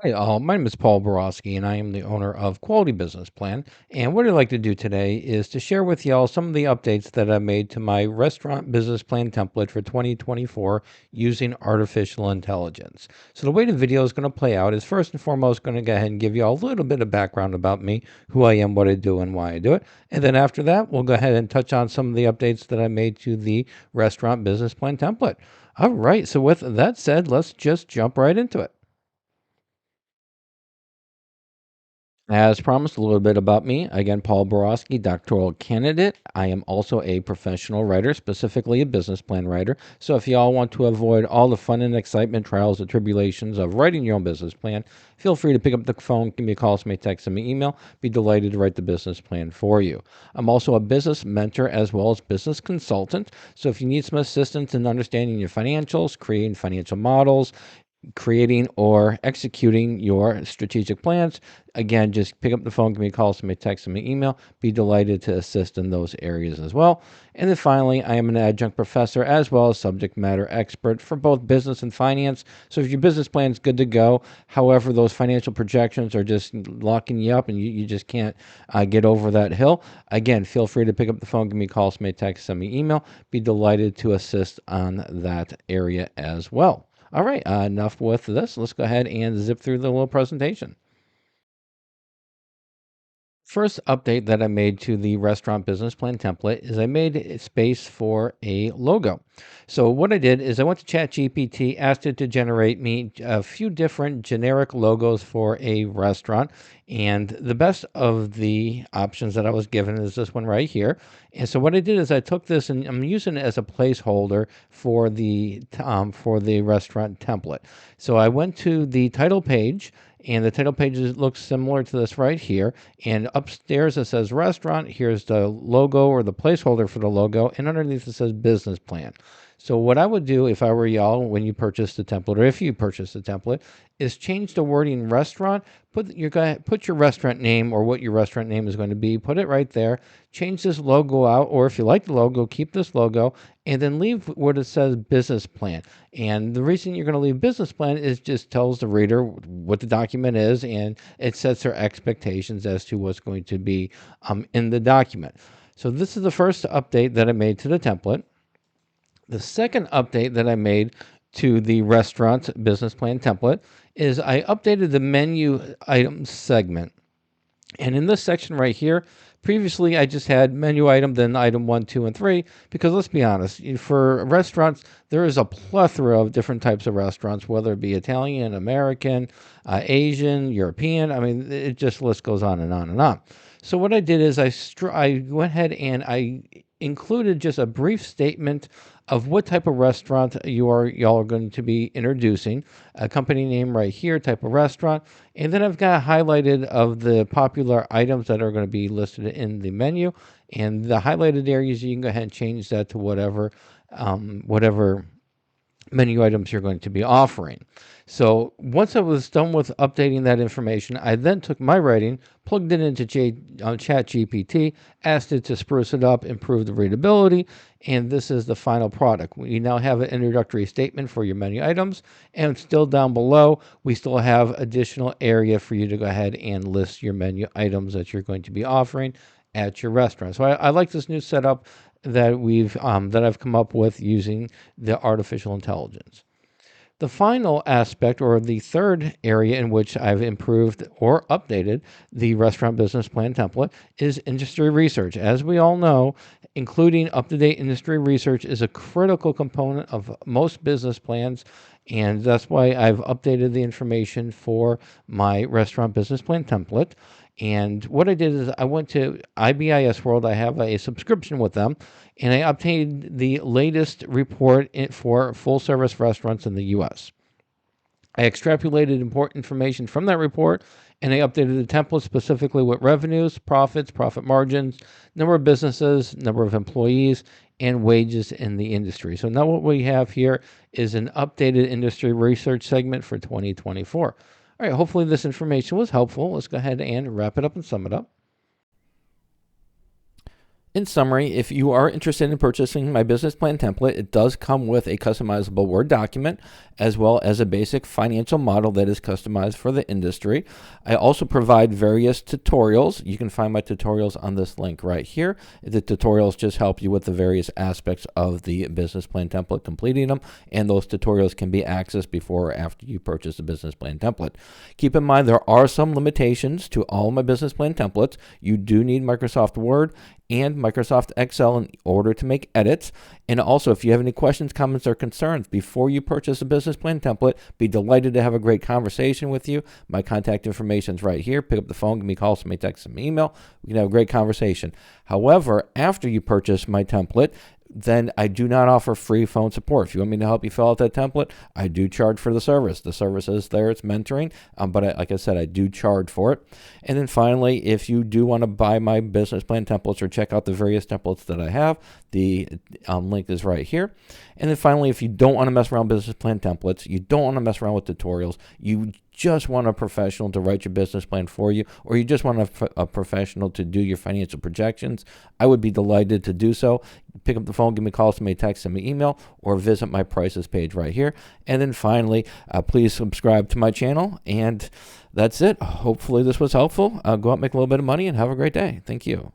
Hi, my name is Paul Borosky, and I am the owner of Quality Business Plan. And what I'd like to do today is to share with y'all some of the updates that I made to my restaurant business plan template for 2024 using artificial intelligence. So the way the video is going to play out is first and foremost going to go ahead and give you all a little bit of background about me, who I am, what I do, and why I do it. And then after that, we'll go ahead and touch on some of the updates that I made to the restaurant business plan template. All right. So with that said, let's just jump right into it. As promised, a little bit about me. Again, Paul Borosky, doctoral candidate. I am also a professional writer, specifically a business plan writer. So if y'all want to avoid all the fun and excitement, trials, and tribulations of writing your own business plan, feel free to pick up the phone, give me a call, send me a text, send me an email. Be delighted to write the business plan for you. I'm also a business mentor as well as business consultant. So if you need some assistance in understanding your financials, creating financial models, creating or executing your strategic plans, again, just pick up the phone, give me a call, send me a text, send me an email. Be delighted to assist in those areas as well. And then finally, I am an adjunct professor as well as subject matter expert for both business and finance. So if your business plan is good to go, however, those financial projections are just locking you up and you just can't get over that hill, again, feel free to pick up the phone, give me a call, send me a text, send me an email. Be delighted to assist on that area as well. All right, enough with this. Let's go ahead and zip through the little presentation. First update that I made to the restaurant business plan template is I made space for a logo. So what I did is I went to ChatGPT, asked it to generate me a few different generic logos for a restaurant, and the best of the options that I was given is this one right here. And so what I did is I took this and I'm using it as a placeholder for the restaurant template. So I went to the title page, and the title page looks similar to this right here. And upstairs it says restaurant. Here's the logo or the placeholder for the logo. And underneath it says business plan. So what I would do if I were y'all when you purchase the template, or if you purchase the template, is change the wording restaurant. Put your restaurant name or what your restaurant name is going to be. Put it right there. Change this logo out, or if you like the logo, keep this logo, and then leave what it says business plan. And the reason you're going to leave business plan is just tells the reader what the document is, and it sets their expectations as to what's going to be in the document. So this is the first update that I made to the template. The second update that I made to the restaurant business plan template is I updated the menu items segment. And in this section right here, previously I just had menu item, then item one, two, and three, because let's be honest, for restaurants, there is a plethora of different types of restaurants, whether it be Italian, American, Asian, European. I mean, it just list goes on and on and on. So what I did is I went ahead and I included just a brief statement of what type of restaurant y'all are going to be introducing, a company name right here, type of restaurant, and then I've got highlighted of the popular items that are going to be listed in the menu, and the highlighted areas you can go ahead and change that to whatever menu items you're going to be offering. So once I was done with updating that information, I then took my writing, plugged it into Chat GPT, asked it to spruce it up, improve the readability, and this is the final product. We now have an introductory statement for your menu items, and still down below, we still have additional area for you to go ahead and list your menu items that you're going to be offering at your restaurant. So I like this new setup that I've come up with using the artificial intelligence. The final aspect, or the third area in which I've improved or updated the restaurant business plan template, is industry research. As we all know, including up to date industry research is a critical component of most business plans. And that's why I've updated the information for my restaurant business plan template. And what I did is I went to IBIS World. I have a subscription with them, and I obtained the latest report for full service restaurants in the US. I extrapolated important information from that report, and I updated the template specifically with revenues, profits, profit margins, number of businesses, number of employees, and wages in the industry. So now what we have here is an updated industry research segment for 2024. All right, hopefully this information was helpful. Let's go ahead and wrap it up and sum it up. In summary, if you are interested in purchasing my business plan template, it does come with a customizable Word document as well as a basic financial model that is customized for the industry. I also provide various tutorials. You can find my tutorials on this link right here. The tutorials just help you with the various aspects of the business plan template, completing them, and those tutorials can be accessed before or after you purchase the business plan template. Keep in mind there are some limitations to all my business plan templates. You do need Microsoft Word and Microsoft Excel in order to make edits. And also, if you have any questions, comments, or concerns before you purchase a business plan template, be delighted to have a great conversation with you. My contact information is right here. Pick up the phone, give me a call, send me a text, send me an email. We can have a great conversation. However, after you purchase my template, then I do not offer free phone support. If you want me to help you fill out that template, I do charge for the service. The service is there, it's mentoring, but like I said, I do charge for it. And then finally, if you do want to buy my business plan templates or check out the various templates that I have, the link is right here. And then finally, if you don't want to mess around with business plan templates, you don't want to mess around with tutorials, you just want a professional to write your business plan for you, or you just want a professional to do your financial projections, I would be delighted to do so. Pick up the phone, give me a call, send me a text, send me an email, or visit my prices page right here. And then finally, please subscribe to my channel. And that's it. Hopefully this was helpful. Go out and make a little bit of money and have a great day. Thank you.